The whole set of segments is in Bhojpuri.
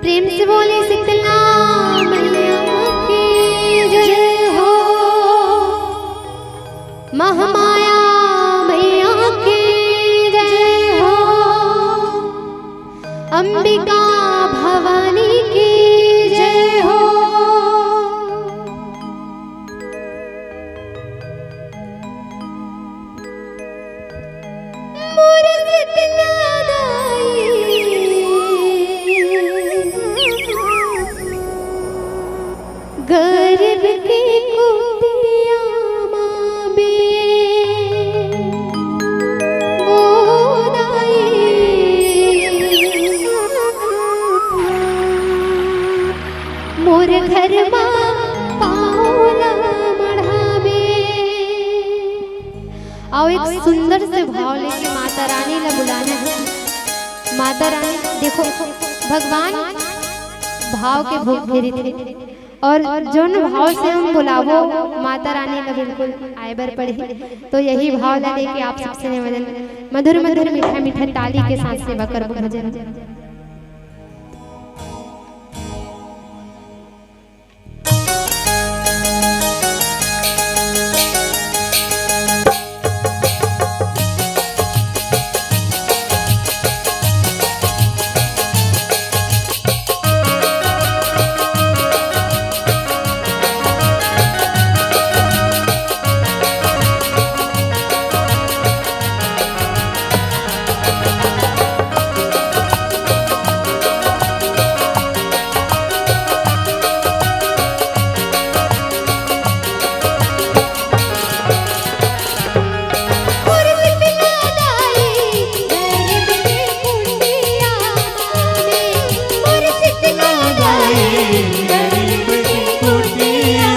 प्रेम से बोले शीतला मैया की जय हो, महामाया मैया की जय हो, अंबिका भवानी की जय हो। मोर शीतला गरीब के कुटिया माबे वो दाई, मोर घर मा पाओला मढ़ावे। आओ एक सुंदर से भाव लेके माता रानी ला बुलाना है। माता रानी देखो भगवान भाव के भूख फेरी थे और जोन भाव से हम बुलावो माता रानी का बिल्कुल आए बर पड़े। तो यही भाव ला लेके आप सबसे निवेदन, मधुर मधुर मीठा मीठा ताली के साथ सेवा करबो भजन। गरीब की कुटिया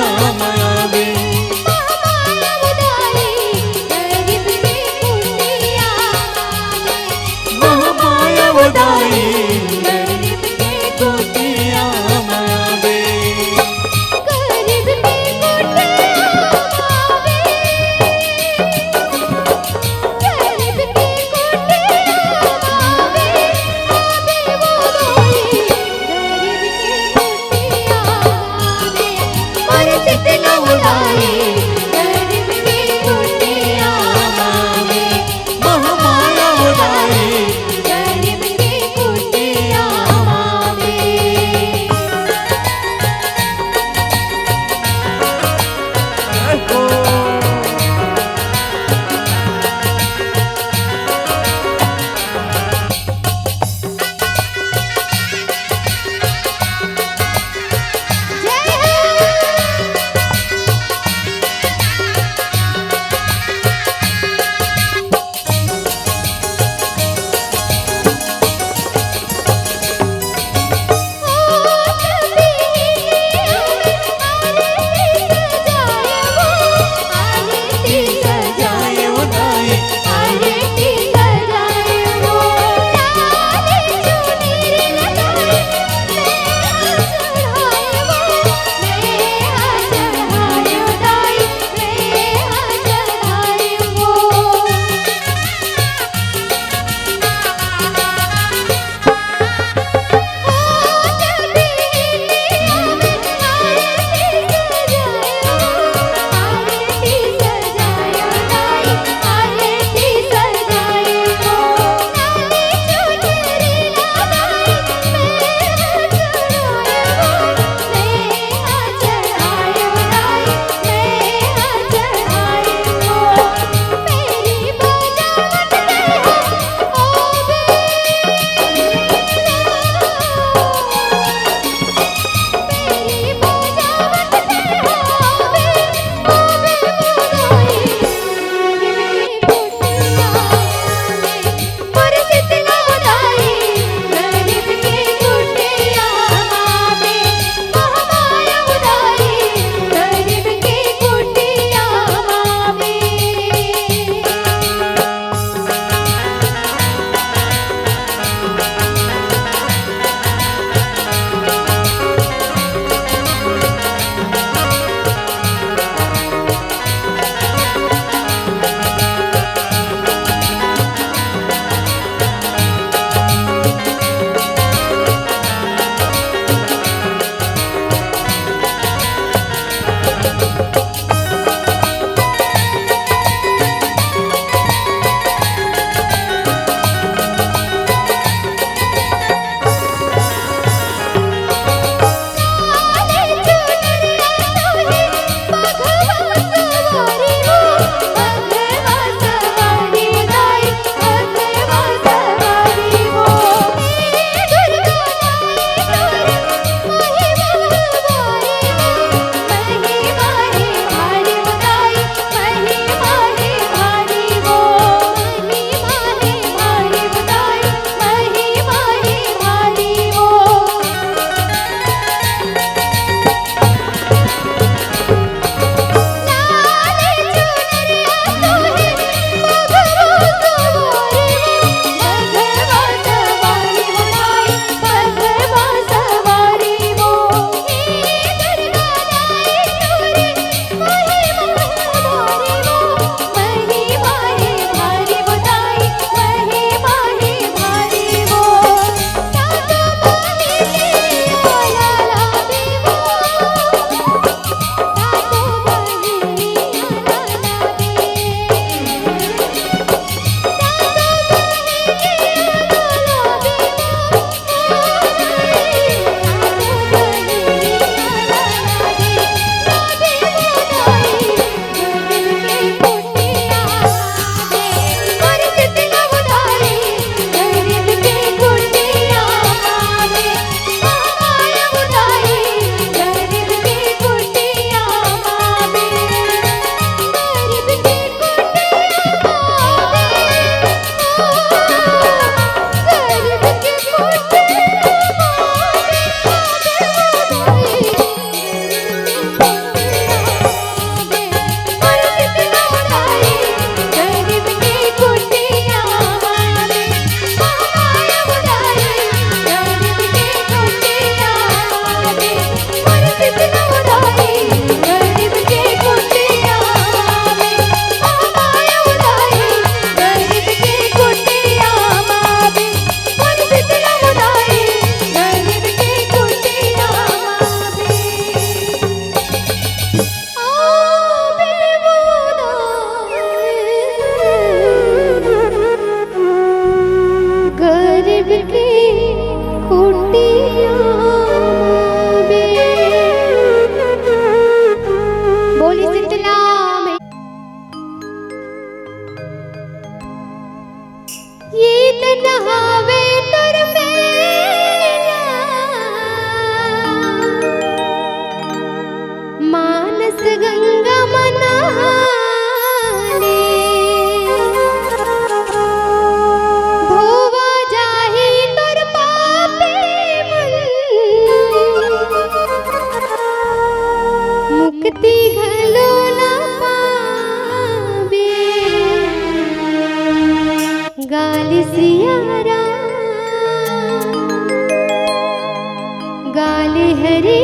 गावे हरि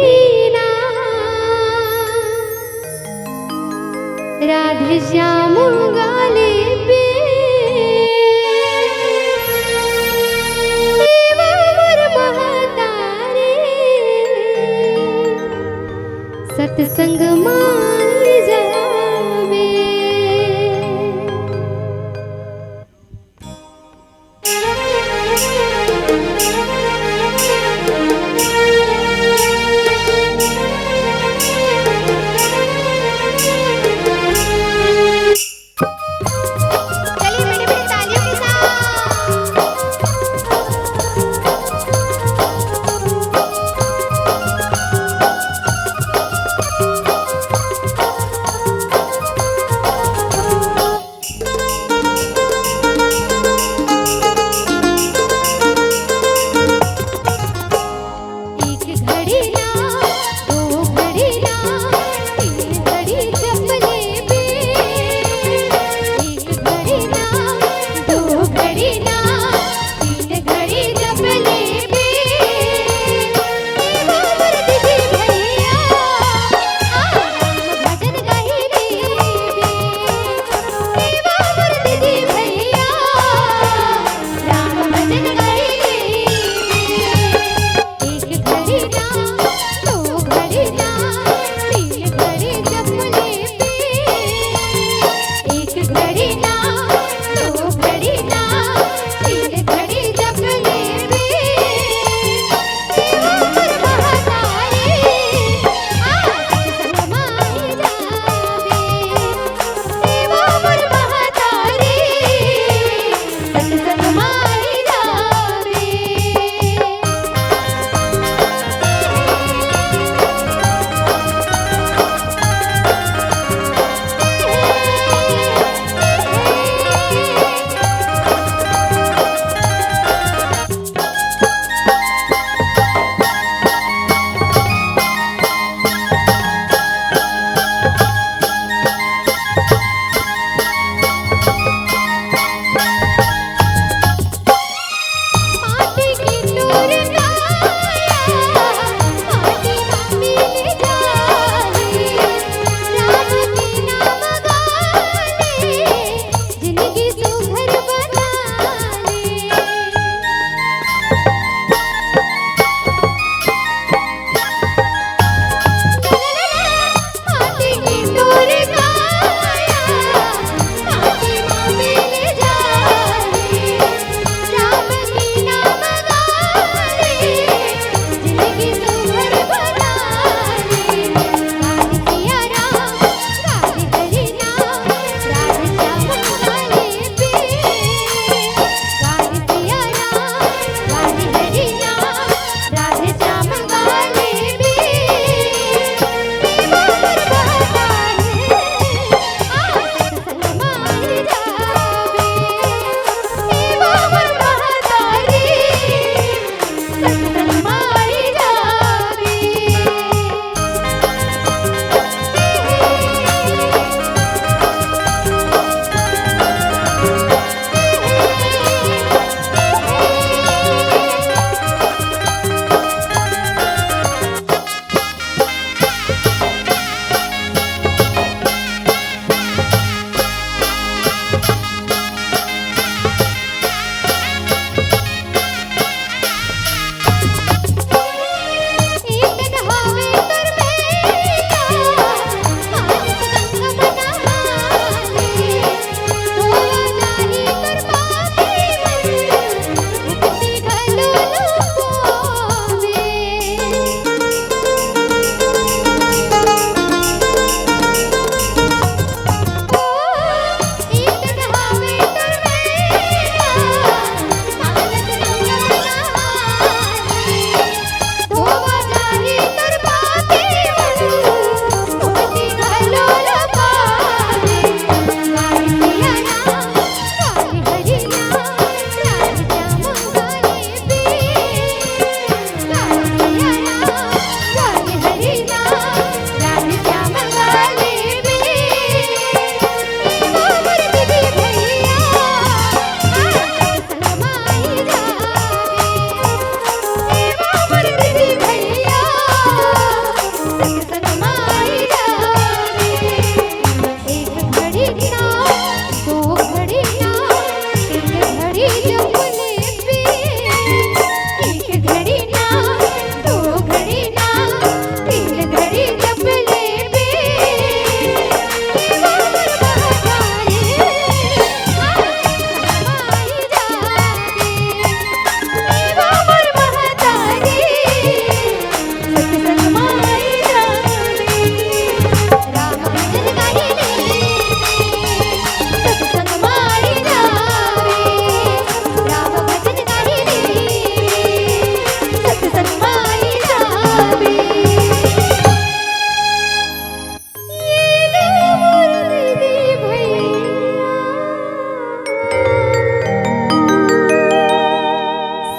राधे श्याम गाले पे मोर महतारे सत्संग मान जावे।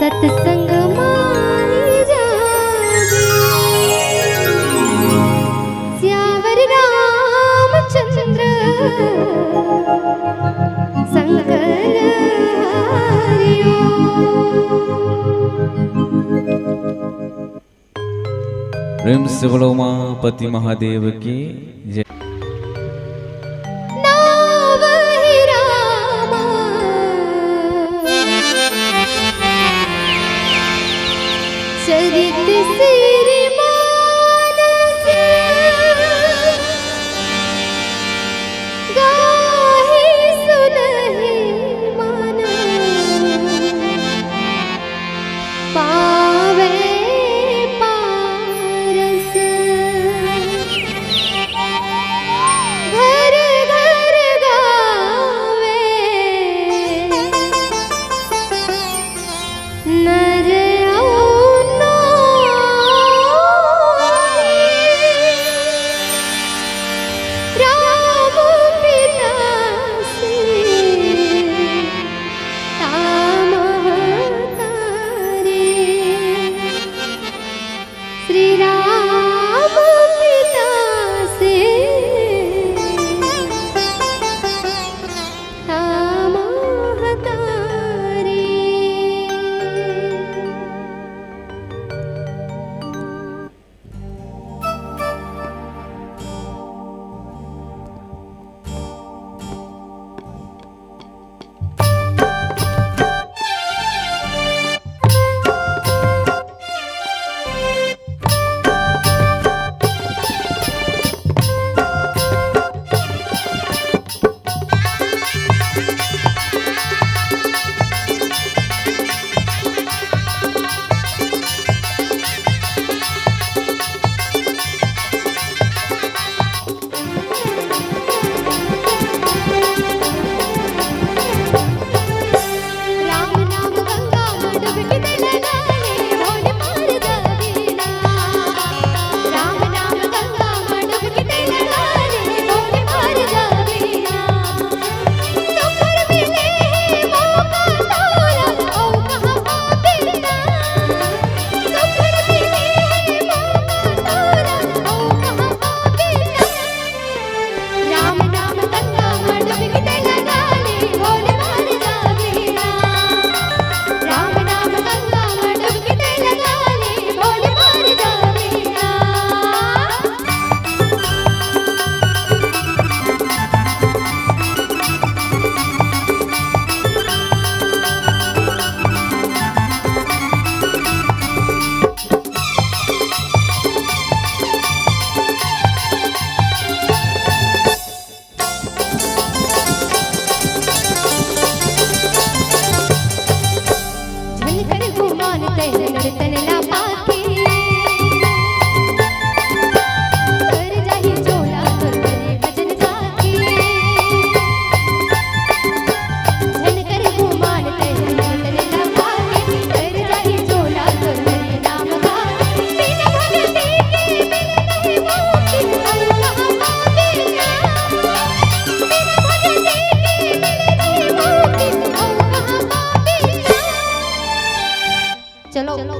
सत्संग माई जागे श्यावर रामचंद्र शंकर हरिओ। प्रेम से बोलो उमापति महादेव की जय। चरित सिरि मानस गाहि सुनहि मन पावे पारस। घर घर गावे नर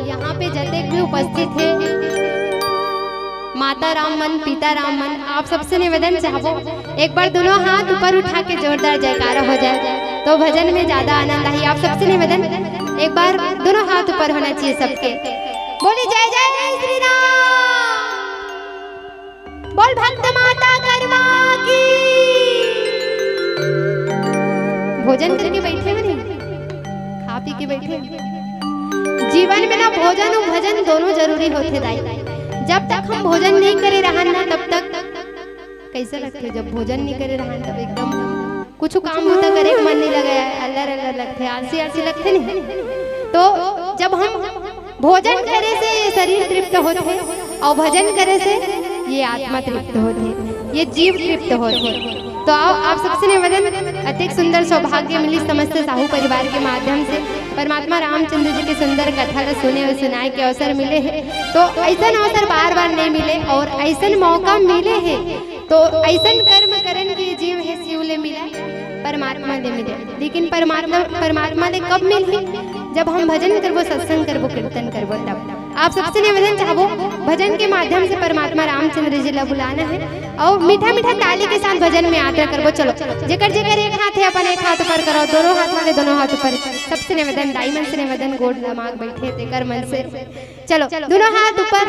यहाँ पे जतने भी उपस्थित है माता राम मन पिता राम मन, आप सबसे निवेदन चाहबो एक बार दोनों हाथ ऊपर उठा के जोरदार जयकारा हो जाए तो भजन में ज्यादा आनंद आई। आप सबसे निवेदन एक बार दोनों हाथ ऊपर होना चाहिए सबके। बोली जय जय श्री राम, बोल भक्त माता करवा की। भोजन करके बैठे हो नहीं, खा पी के बैठे। जीवन में ना भोजन और भजन दोनों जरूरी होते दाई। जब तक हम भोजन नहीं करे रहन ना तब तक कैसे लगते, जब भोजन नहीं करे रहन तब एकदम कुछ काम होता करे मन नहीं लगा, अल्लाह अल्लाह लगते, आलसी आलसी लगते नहीं। तो जब हम भोजन करे से शरीर तृप्त होते हैं और भजन करे से ये आत्मा तृप्त होते हैं, ये जीव तृप्त होते हैं। तो आप सबसे निवेदन, अत्यंत सुंदर सौभाग्य मिली समस्त साहू परिवार के माध्यम से परमात्मा रामचंद्र जी के सुंदर कथा को सुने और सुनाए के अवसर मिले हैं। तो ऐसा अवसर बार बार नहीं मिले और ऐसा मौका मिले है तो ऐसा कर्म करन के जीव है शिव ले मिला, परमात्मा ले मिले। लेकिन परमात्मा ले कब मिली जब हम भजन करबो, सत्संग करबो, कीर्तन करबो, तब आप सबसे निवेदन चाहबो भजन के माध्यम से परमात्मा रामचंद्र जी ला बुलाना है और मीठा मीठा ताली के साथ भजन में यात्रा करबो। चलो जेकर जेकर एक हाथ है अपन एक हाथ ऊपर करो, दोनों हाथ वाले दोनों हाथ ऊपर। सबसे निवेदन दाई मन से निवेदन, गोड़ दिमाग बैठे तेकर मन से चलो दोनों हाथ ऊपर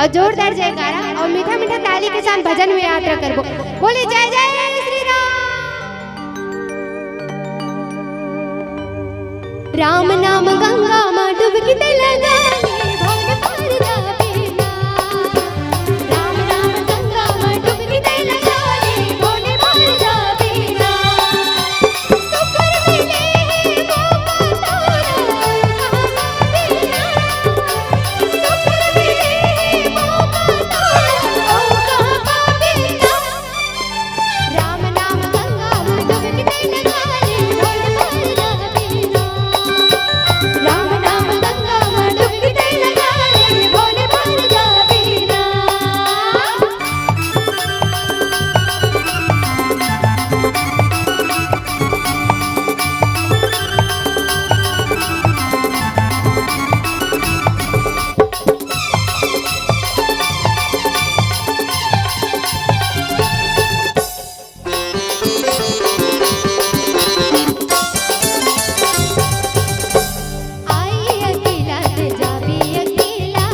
और जोरदार जयकारा और मीठा मीठा ताली के साथ भजन में यात्रा करबो। बोले जय जय श्री राम। राम नाम गंगा मां डुबकी ते लगाले भोले पार जावे ना। राम नाम गंगा मां डुबकी ते लगाले भोले पार जावे ना। सुकर मिले है मौका तोरा कहां पावे ना। सुकर मिले है मौका तोरा कहां पावे ना। राम नाम गंगा मां डुबकी ते लगाले भोले पार जावे ना। राम नाम गंगा मां डुबकी ते लगाले भोले पार जावे ना। आई अकेला ते जाबी अकेला,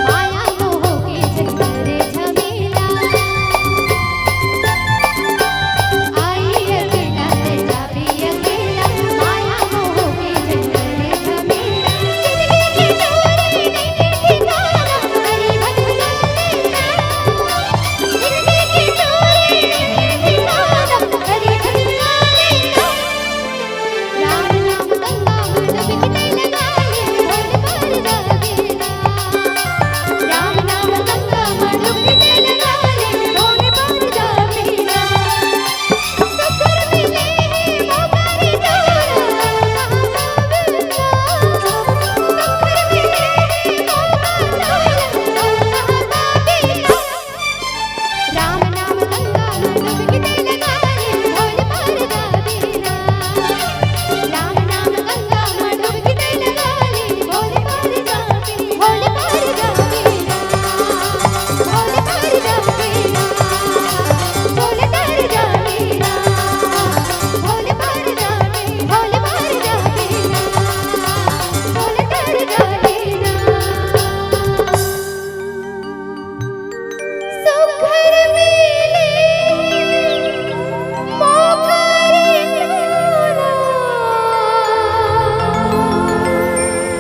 माया मोह के झंझरे झमेला। आई अकेला ते जाबी अकेला, माया मोह के झंझरे झमेला। जिंदगी की डोरी नहीं ठिकाना, हरि भक्त चलेला। जिंदगी की डोरी नहीं ठिकाना, हरि भक्त चलेला। राम नाम गंगा मां डुबकी ते लगाले भोले पार जावे ना। राम नाम गंगा मां डुबकी ते लगाले भोले पार जावे ना। सुकर मिले है मौका रे तोरा कहां पावे ना। सुकर मिले है मौका तोरा कहां पावे ना। राम नाम गंगा मां डुबकी ते लगाले भोले पार जावे ना। राम नाम गंगा मां डुबकी ते लगाले भोले पार जावे, भोले पार जावे ना। भोले पार जावे ना। भोले पार जावे ना। भोले पार जावे, भोले पार जावे ना। भोले पार जावे ना। सुखर मिले मौका रे तोरा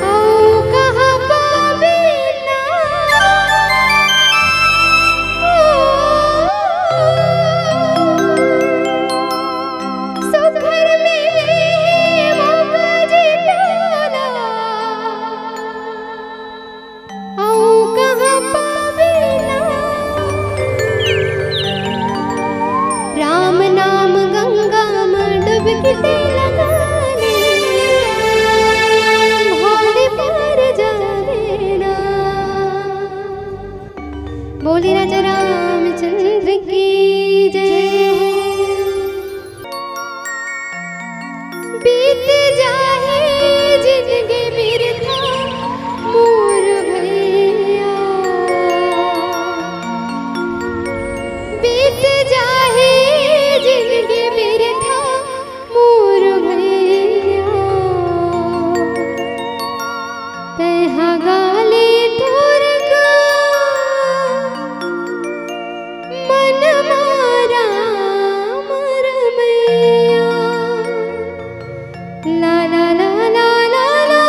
औ कहां पावे ना। सुखर मिले मौका जे तोरा औ कहां पावे ना। राम नाम गंगा मां डुबकी ते लगाले भोले पार जावे ना। बोले राजा रामचंद्र की जय हो। बीत जाए जिंदगी बिरथा मोर भैया। बीत जाए जिंदगी बिरथा मोर भैया। तैहा गाले तोर का मन मारा मर मैया। ला ला ला ला ला ला।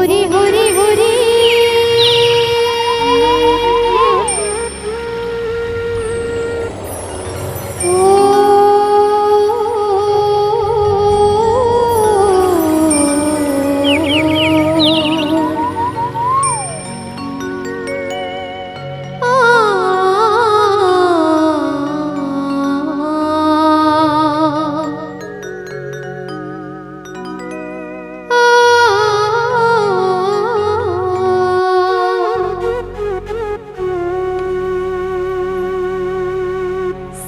होरी होरी होरी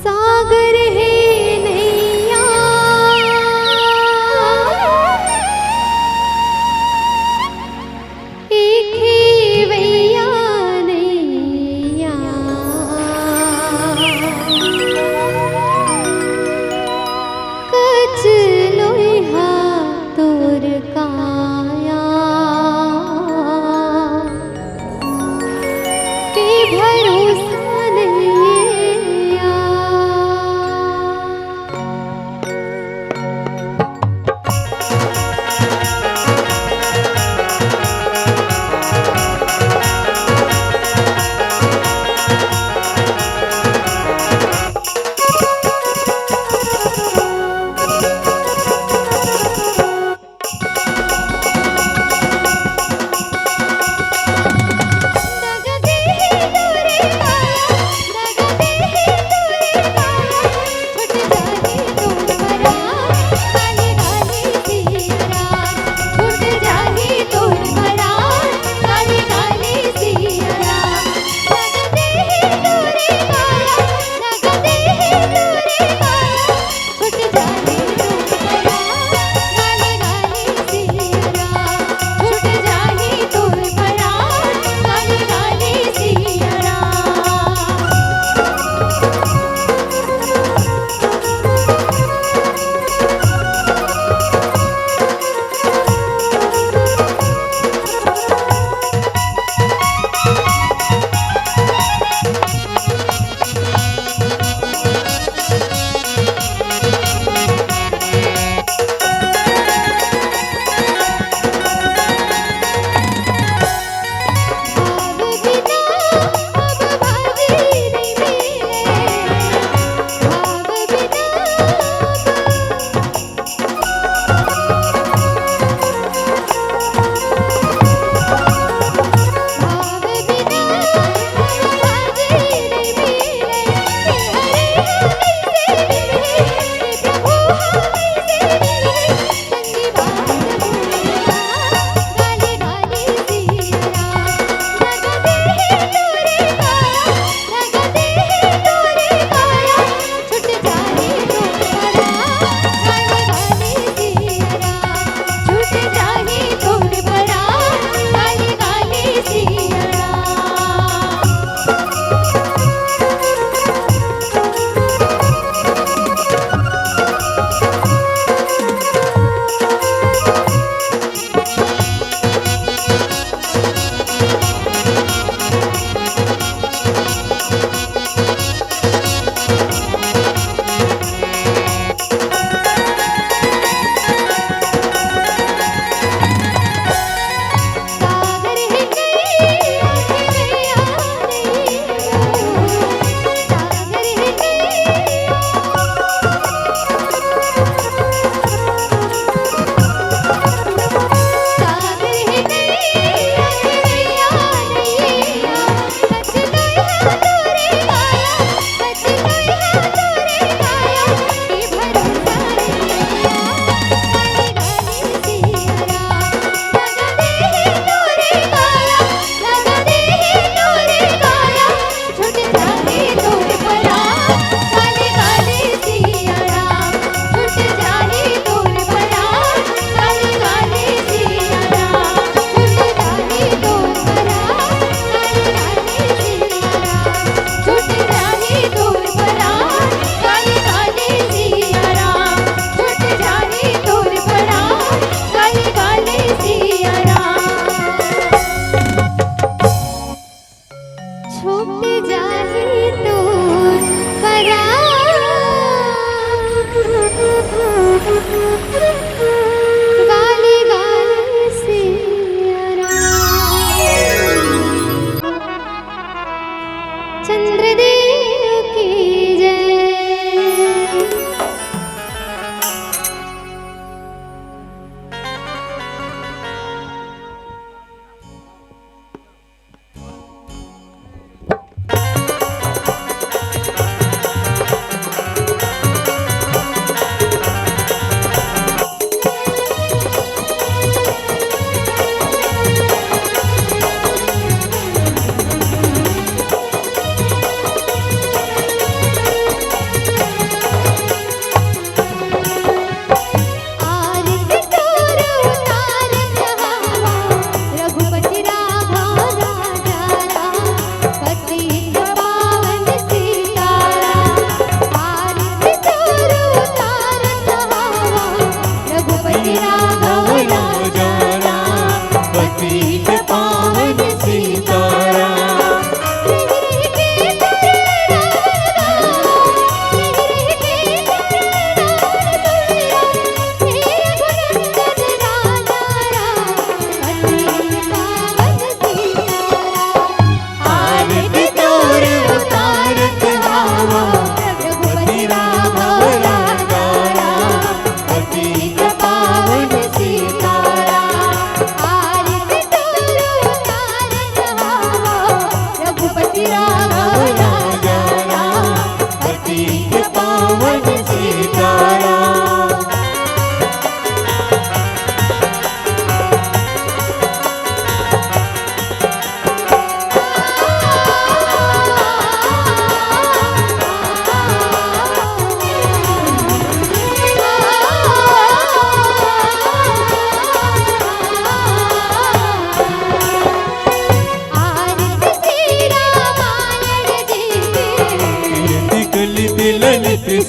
सागर है नैया एक ही वैया नैया कच लोहा तोर काया के भरोसा नहीं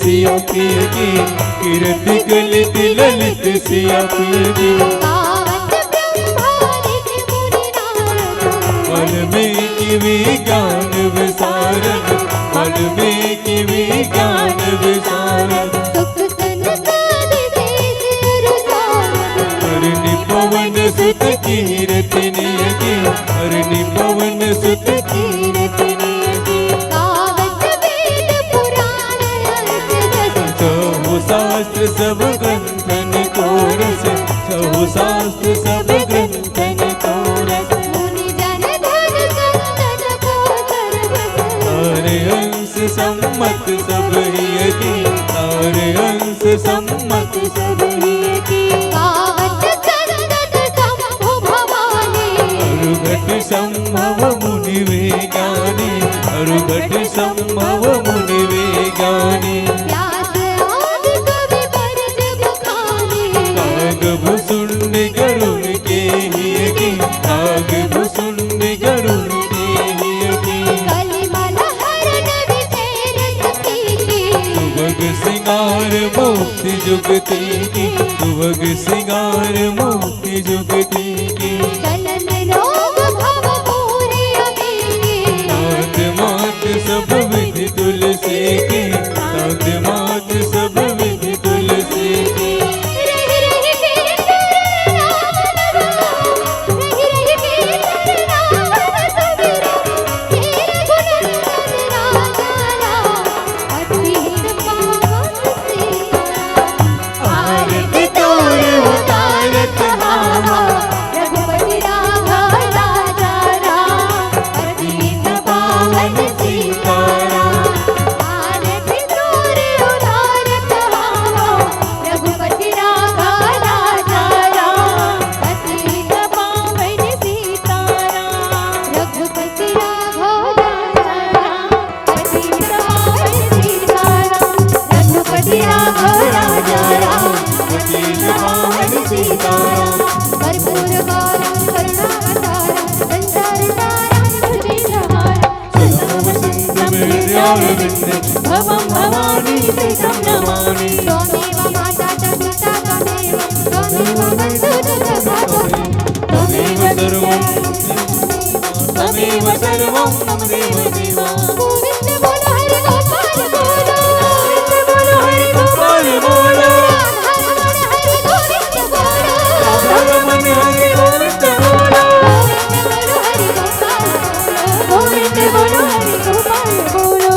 सिया की कीर्ति कलित ललित सिया की मन में किवी ज्ञान विसारन मन में किवी ज्ञान विसारन हरनि पवन सुत कीर्ति की हरनि पवन सुत कीर्ति शास्त्र सब ग्रंथन को रस सहु शास्त्र सब ग्रंथन को रस तारे अंश सम्मत सब ही की तारे अंश सम्मत सब ही की अरुघट संभव मुनि वे ज्ञानी अरुघट संभव मुनि वे ज्ञानी भुसुंड गरुण के ही की नाग भुसुंड गरुण के ही की सुभग सिंगार मुक्ति जुगती की सुभग सिंगार मुक्ति जुगती की नाथ मात सब विधि तुलसी की नाथ मात सब विधि तुलसी की भवं भवानी ते नमामि त्वमेव माता च पिता त्वमेव बन्धु च भ्राता त्वमेव सर्वं मम देव देवा गोविन्द बोलो हरि गोपाल बोलो गोविन्द बोलो हरि गोपाल बोलो राधा रमण हरि गोविन्द बोलो गोविन्द बोलो हरि गोपाल बोलो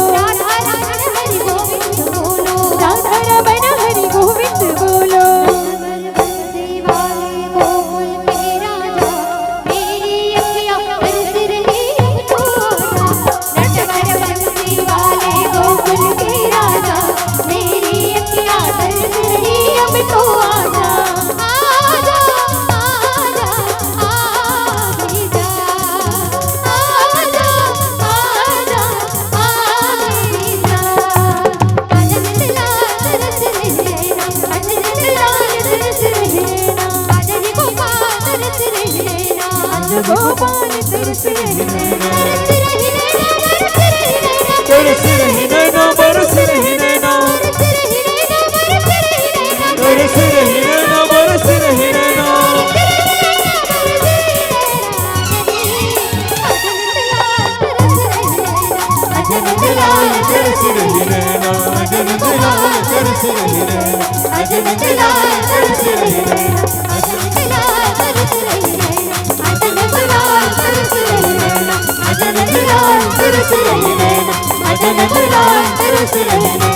गोपाल तरस रही नैना तरस रही नैना बरस रही नैना तरस रही नैना बरस रही नैना अजनंद लाल तरस रही नैना अजनंद लाल तरस रही नैना अजनंद लाल तरस रही नैना अजनंद लाल तरस रही नैना अजनंद लाल तरस रही नैना अजनंद लाल तरस रही नैना अजनंद लाल तरस रही नैना